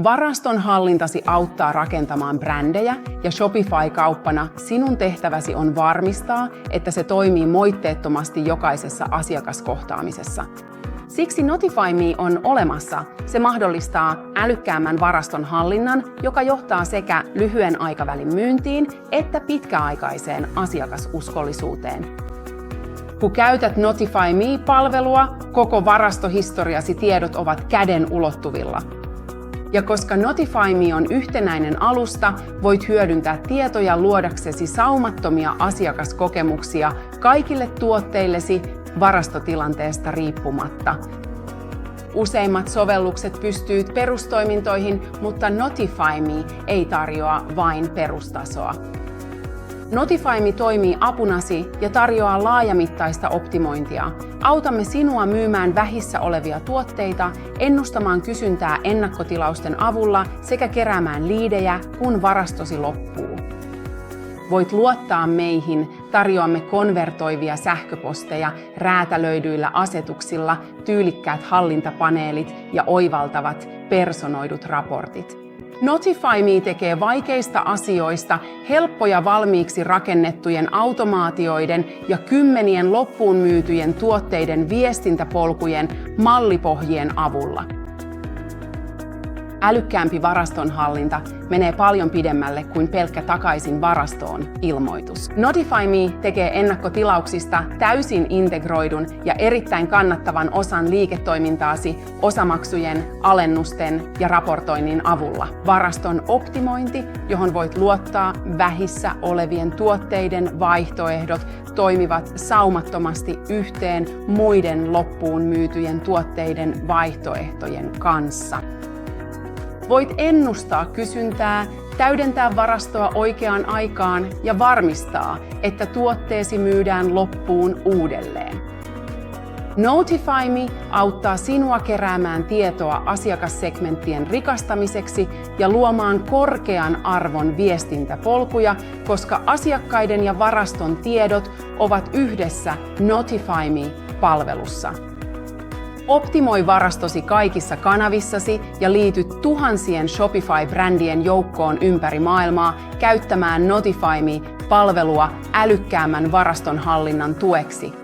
Varastonhallintasi auttaa rakentamaan brändejä ja Shopify-kauppana sinun tehtäväsi on varmistaa, että se toimii moitteettomasti jokaisessa asiakaskohtaamisessa. Siksi Notify Me on olemassa. Se mahdollistaa älykkäämmän varastonhallinnan, joka johtaa sekä lyhyen aikavälin myyntiin että pitkäaikaiseen asiakasuskollisuuteen. Kun käytät Notify Me-palvelua, koko varastohistoriasi tiedot ovat käden ulottuvilla. Ja koska Notify Me on yhtenäinen alusta, voit hyödyntää tietoja luodaksesi saumattomia asiakaskokemuksia kaikille tuotteillesi varastotilanteesta riippumatta. Useimmat sovellukset pystyvät perustoimintoihin, mutta Notify Me ei tarjoa vain perustasoa. Notify Me toimii apunasi ja tarjoaa laajamittaista optimointia. Autamme sinua myymään vähissä olevia tuotteita, ennustamaan kysyntää ennakkotilausten avulla sekä keräämään liidejä, kun varastosi loppuu. Voit luottaa meihin, tarjoamme konvertoivia sähköposteja räätälöidyillä asetuksilla, tyylikkäät hallintapaneelit ja oivaltavat personoidut raportit. Notify Me tekee vaikeista asioista helppoja valmiiksi rakennettujen automaatioiden ja kymmenien loppuun myytyjen tuotteiden viestintäpolkujen mallipohjien avulla. Älykkäämpi varastonhallinta menee paljon pidemmälle kuin pelkkä takaisin varastoon -ilmoitus. Notify Me tekee ennakkotilauksista täysin integroidun ja erittäin kannattavan osan liiketoimintaasi osamaksujen, alennusten ja raportoinnin avulla. Varaston optimointi, johon voit luottaa vähissä olevien tuotteiden vaihtoehdot, toimivat saumattomasti yhteen muiden loppuun myytyjen tuotteiden vaihtoehtojen kanssa. Voit ennustaa kysyntää, täydentää varastoa oikeaan aikaan ja varmistaa, että tuotteesi myydään loppuun uudelleen. Notify Me auttaa sinua keräämään tietoa asiakassegmenttien rikastamiseksi ja luomaan korkean arvon viestintäpolkuja, koska asiakkaiden ja varaston tiedot ovat yhdessä Notify Me-palvelussa. Optimoi varastosi kaikissa kanavissasi ja liity tuhansien Shopify-brändien joukkoon ympäri maailmaa käyttämään Notify Me-palvelua älykkäämmän varastonhallinnan tueksi.